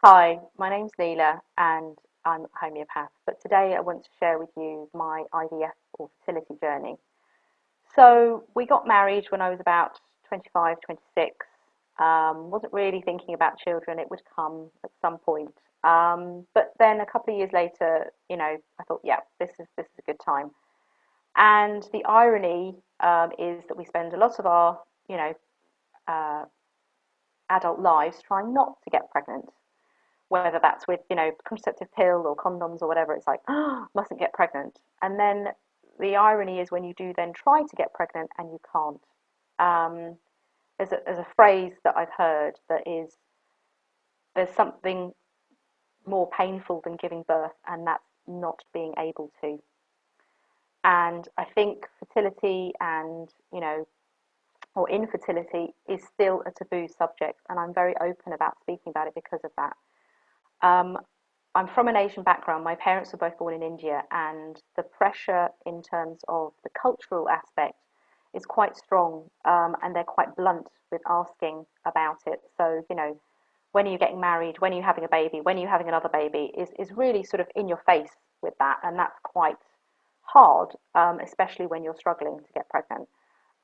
Hi, my name's Neela and I'm a homeopath, but today I want to share with you my IVF or fertility journey. So, we got married when I was about 25, 26. Wasn't really thinking about children, it would come at some point. But then a couple of years later, I thought, yeah, this is a good time. And the irony is that we spend a lot of our, you know, uh, adult lives trying not to get pregnant, whether that's with, contraceptive pill or condoms or whatever. It's like, oh, mustn't get pregnant. And then the irony is when you do then try to get pregnant and you can't. Um, there's a phrase that I've heard that is there's something more painful than giving birth, and that's not being able to. And I think fertility and, or infertility is still a taboo subject, and I'm very open about speaking about it because of that. Um, I'm from an Asian background. My parents were both born in India, and the pressure in terms of the cultural aspect is quite strong, and they're quite blunt with asking about it. So, when are you getting married? When are you having a baby? When are you having another baby? Is really sort of in your face with that, and that's quite hard, especially when you're struggling to get pregnant.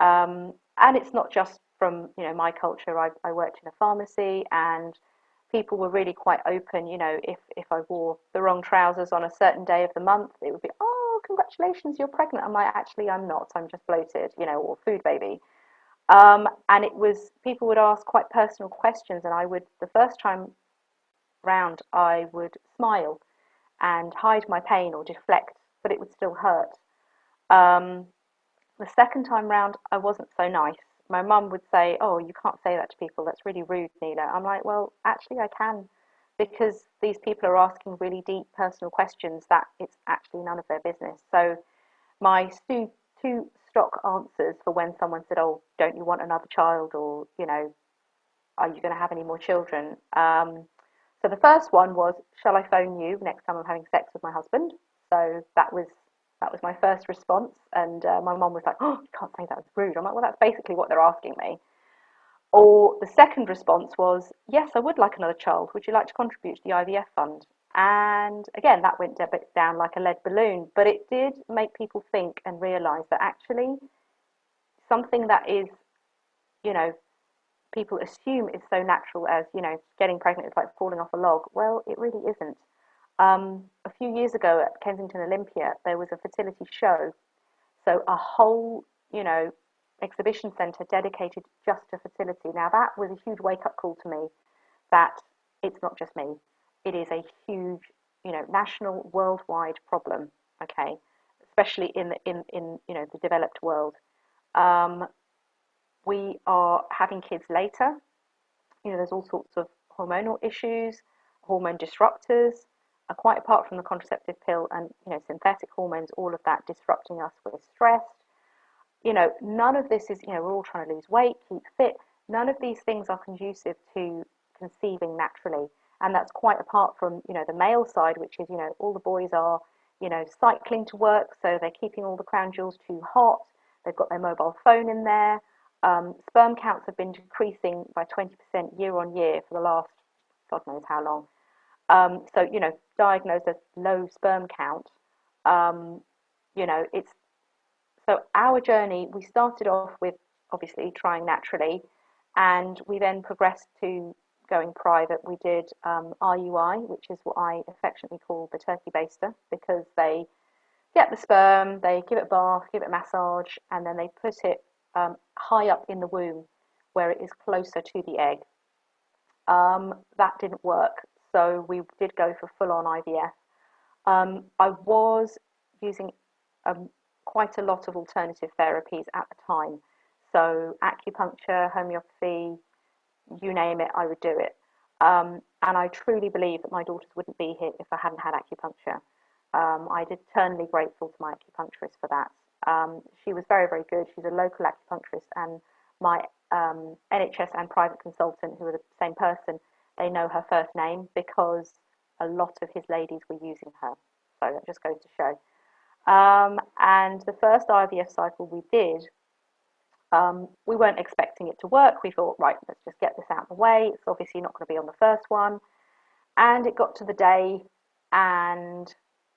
And it's not just from my culture. I worked in a pharmacy, and people were really quite open. If I wore the wrong trousers on a certain day of the month, it would be, oh, congratulations, you're pregnant. I'm like, actually, I'm not. I'm just bloated, or food baby. And it was people would ask quite personal questions, and I would the first time round I would smile and hide my pain or deflect, but it would still hurt. Um, the second time round, I wasn't so nice. My mum would say, "Oh, you can't say that to people. That's really rude, Neela." I'm like, "Well, actually, I can, because these people are asking really deep personal questions that it's actually none of their business." So my two stock answers for when someone said, "Oh, don't you want another child?" or "Are you going to have any more children?" So the first one was, "Shall I phone you next time I'm having sex with my husband?" So that was my first response, and my mum was like, "Oh, you can't say that, was rude." I'm like, "Well, that's basically what they're asking me." Or the second response was, "Yes, I would like another child. Would you like to contribute to the IVF fund?" And again, that went a bit down like a lead balloon, but it did make people think and realise that actually something that is, you know, people assume is so natural as, getting pregnant is like falling off a log. Well, it really isn't. A few years ago at Kensington Olympia, there was a fertility show. So a whole, exhibition centre dedicated just to fertility. Now that was a huge wake up call to me that it's not just me. It is a huge, national, worldwide problem. Okay, especially in the developed world. Um, we are having kids later. There's all sorts of hormonal issues, hormone disruptors, quite apart from the contraceptive pill and, synthetic hormones, all of that disrupting us. We're stressed. None of this is, we're all trying to lose weight, keep fit. None of these things are conducive to conceiving naturally. And that's quite apart from, the male side, which is, all the boys are, cycling to work, so they're keeping all the crown jewels too hot. They've got their mobile phone in there. Sperm counts have been decreasing by 20% year on year for the last, God knows how long. So, diagnosed as low sperm count. Um, it's so our journey, we started off with obviously trying naturally, and we then progressed to going private. We did RUI, which is what I affectionately call the turkey baster, because they get the sperm, they give it a bath, give it a massage, and then they put it high up in the womb where it is closer to the egg. That didn't work, so we did go for full on IVF. I was using um, quite a lot of alternative therapies at the time. So, acupuncture, homeopathy, you name it, I would do it. And I truly believe that my daughters wouldn't be here if I hadn't had acupuncture. I'm eternally grateful to my acupuncturist for that. She was very, very good. She's a local acupuncturist, and my NHS and private consultant, who are the same person, they know her first name because a lot of his ladies were using her. So that just goes to show. And the first IVF cycle we did, we weren't expecting it to work. We thought, right, let's just get this out of the way. It's obviously not going to be on the first one. And it got to the day and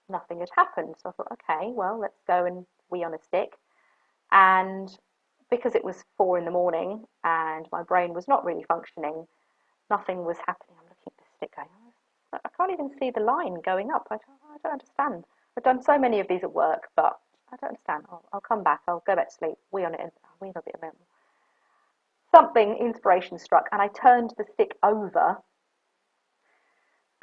nothing had happened. So I thought, okay, well, let's go and wee on a stick. And because it was 4 in the morning and my brain was not really functioning, nothing was happening. I'm looking at the stick going, I can't even see the line going up. I don't understand. I've done so many of these at work, but I don't understand. I'll come back. I'll go back to sleep. Wee on it. Wee on a bit of milk. Something, inspiration struck, and I turned the stick over,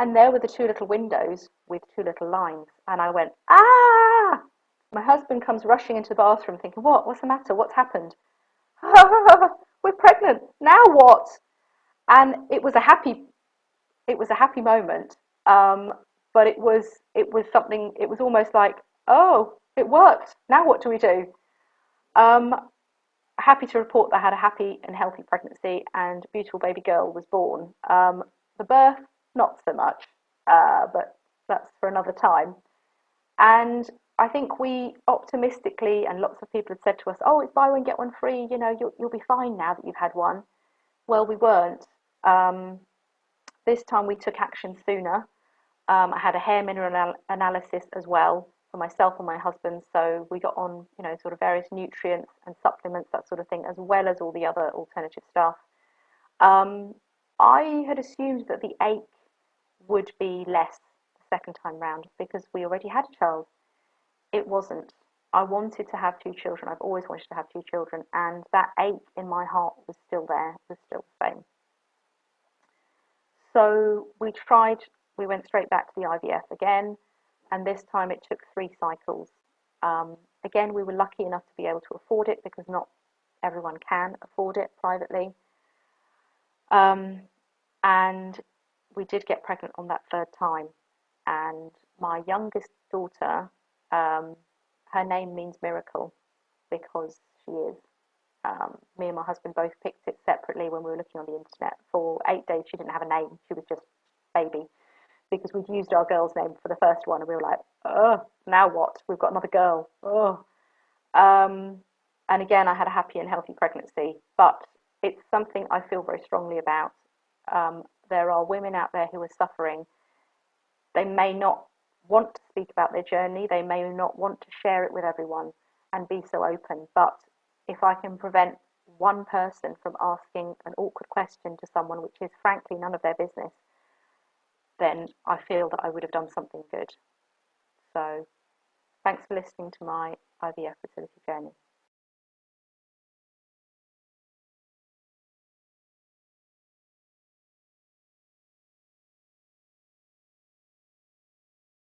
and there were the two little windows with two little lines. And I went, ah! My husband comes rushing into the bathroom thinking, what? What's the matter? What's happened? We're pregnant. Now what? And it was a happy moment. But it was something, it was almost like, oh, it worked. Now what do we do? Um, Happy to report that I had a happy and healthy pregnancy and a beautiful baby girl was born. The birth, not so much, but that's for another time. And I think we optimistically, and lots of people had said to us, oh, it's buy one, get one free, you know, you'll be fine now that you've had one. Well, we weren't. Um, this time we took action sooner. I had a hair mineral analysis as well for myself and my husband, so we got on, you know, sort of various nutrients and supplements, that sort of thing, as well as all the other alternative stuff. Um, I had assumed that the ache would be less the second time round because we already had a child. It wasn't. I wanted to have two children. I've always wanted to have two children, and that ache in my heart was still there, was still the same. So we went straight back to the IVF again, and this time it took 3 cycles. Again, we were lucky enough to be able to afford it because not everyone can afford it privately. Um, and we did get pregnant on that third time. And my youngest daughter, her name means miracle because she is. Me and my husband both picked it separately when we were looking on the internet. For 8 days, she didn't have a name. She was just baby because we'd used our girl's name for the first one, and we were like, oh, now what? We've got another girl. Oh. Um, and again, I had a happy and healthy pregnancy, but it's something I feel very strongly about. There are women out there who are suffering. They may not want to speak about their journey. They may not want to share it with everyone and be so open. But if I can prevent one person from asking an awkward question to someone, which is frankly none of their business, then I feel that I would have done something good. So thanks for listening to my IVF fertility journey.